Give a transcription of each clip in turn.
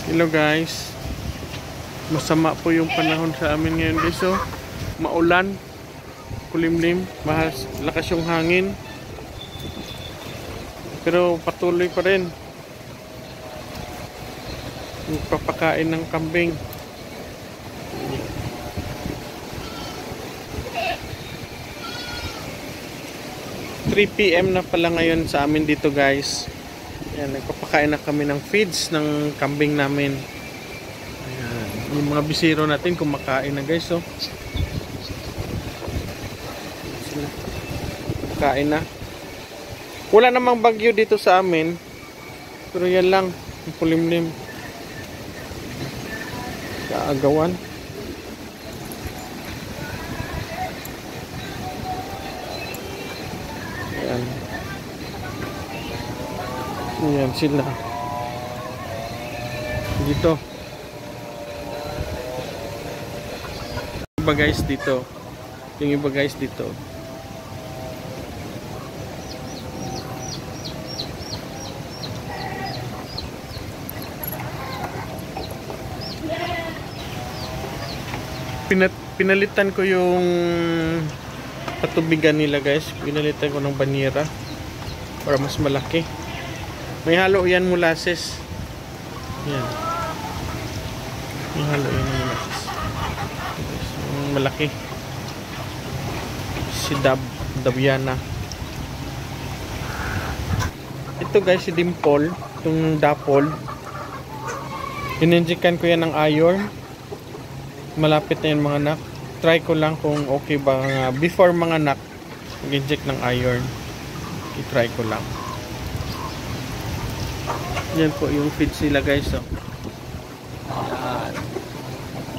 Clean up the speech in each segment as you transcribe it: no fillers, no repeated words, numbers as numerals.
Hello guys, masama po yung panahon sa amin ngayon guys. So, maulan, kulimlim, lakas yung hangin, pero patuloy pa rin magpapakain ng kambing. 3 PM na pala ngayon sa amin dito guys. Ayan, nagpapakain na kami ng feeds ng kambing namin. Ayan, yung mga bisiro natin kumakain na guys. So, kain na. Wala namang bagyo dito sa amin, pero yan lang, ang kulimlim, kaagawan. Ayan. Ayan sila dito. Iba guys dito, yung iba guys dito. Pinalitan ko yung patubigan nila guys. Pinalitan ko ng banyera para mas malaki. May halo yan molasses. Yan. May halo yan ng molasses. Malaki. Si Dabiana. Ito guys, si Dimple. Itong Dapol. Ininjikan ko yan ng iron. Malapit na yan mga anak. Try ko lang kung okay ba. Before mga anak, mag-inject ng iron. I-try ko lang. Yan po yung feeds nila guys. Oh.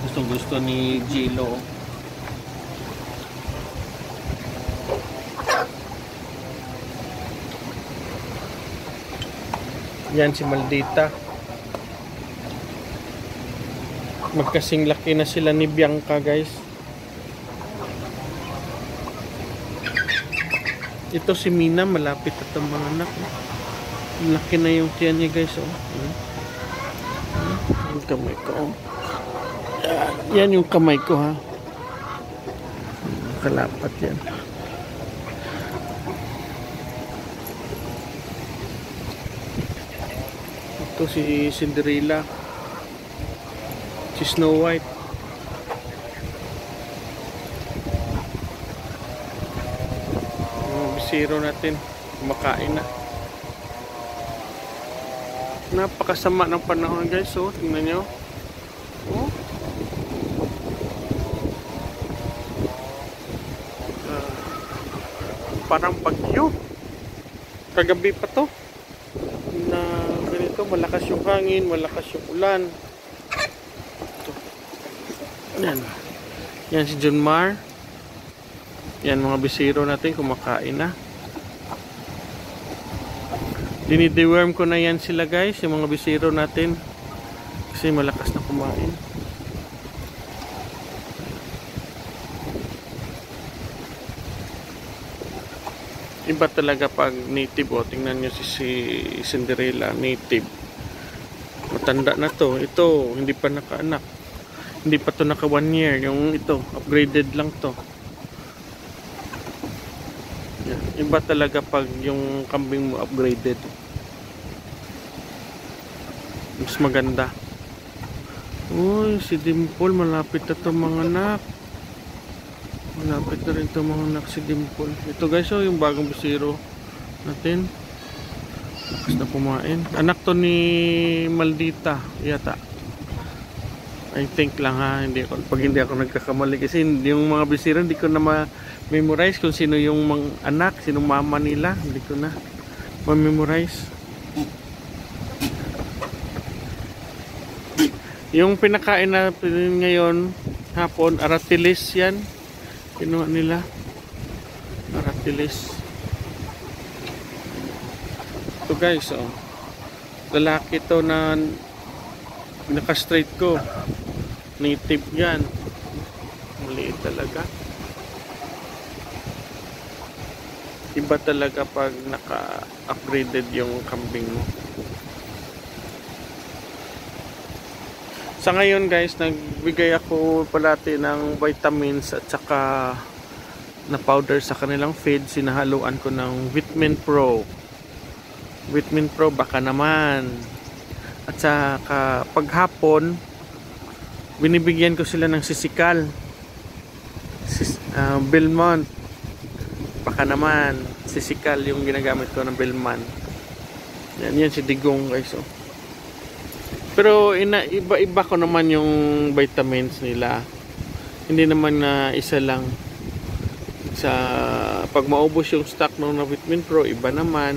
Gustong gusto ni Jilo. Yan si Maldita. Magkasing laki na sila ni Bianca guys. Ito si Mina, malapit at ang mga anak. Laki na yung tiyan niya guys. Oh. Yung kamay ko. Oh. Yan yung kamay ko ha. Kalapat yan. Ito si Cinderella. Si Snow White. Yung bisiro natin kumakain na. Napakasama ng panahon guys. So, tingnan nyo. Oh. Parang bagyo. Kagabi pa to. Na ganito, malakas yung hangin, malakas yung ulan. Yan. Yan si John Mar. Yan mga bisiro natin kumakain na. Dinideworm ko na yan sila guys, yung mga bisiro natin. Kasi malakas na kumain. Iba talaga pag native. O, tingnan nyo si Cinderella, native. Matanda na to. Ito, hindi pa nakaanak. Hindi pa to naka 1 year. Yung ito, upgraded lang to. Yan. Iba talaga pag yung kambing mo upgraded. Mas maganda. Uy, si Dimple, malapit na to mga anak. Malapit na rin to mga anak si Dimple. Ito guys, oh, yung bagong bisiro natin. Lakas na kumain. Anak to ni Maldita yata. I think lang ha, pag hindi ako nagkakamali kasi yung mga bisiro hindi ko na ma-memorize kung sino yung mga anak, sino mama nila, hindi ko na ma-memorize. Yung pinakain na ngayon hapon, aratilis yan. Kinuha nila. Aratilis. Ito guys, oh. Lalaki to na naka-straight ko. Native yan. Maliit talaga. Iba talaga pag naka-upgraded yung kambing mo. Sa ngayon guys, nagbigay ako palati ng vitamins at saka na powder sa kanilang feed. Sinahaluan ko ng Vitamin Pro. Vitamin Pro baka naman. At saka paghapon, binibigyan ko sila ng sisikal. Belmont. Baka naman. Sisikal yung ginagamit ko ng Belmont. Yan si Digong guys. Oh. Pero iba-iba ko naman yung vitamins nila. Hindi naman na isa lang. Sa pag maubos yung stock ng Vitamin Pro, iba naman.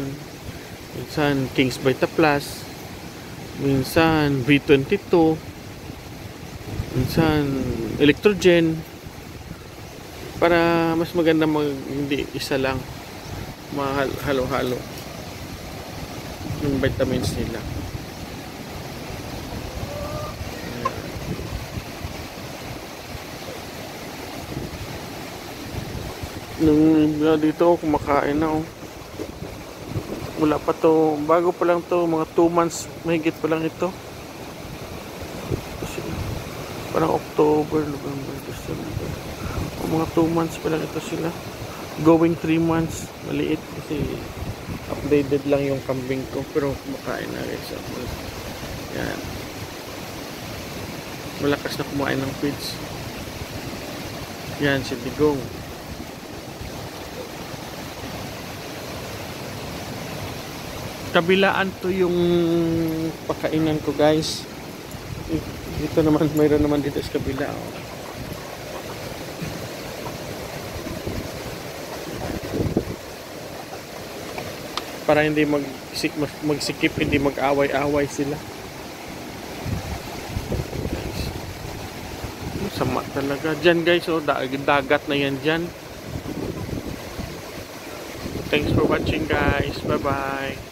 Minsan King's Vita Plus, minsan V22, minsan Electrogen. Para mas maganda hindi isa lang, mahalo-halo yung vitamins nila. Nung dito kumakain na oh. Wala pa to, bago pa lang to, mga 2 months mahigit pa lang ito. Kasi parang October, November, December. Mga 2 months pa lang ito sila. Going 3 months, maliit kasi updated lang yung kambing ko, pero kumakain na guys. Yan. Malakas na kumain ng feeds. Yan si Digong. Kabilaan to yung pakainan ko guys. Dito naman, mayroon naman dito sa kabila. Oh. Para hindi magsikip, hindi mag-away-away sila. Sama talaga. Diyan guys, oh, dagat na yan dyan. Thanks for watching guys. Bye-bye.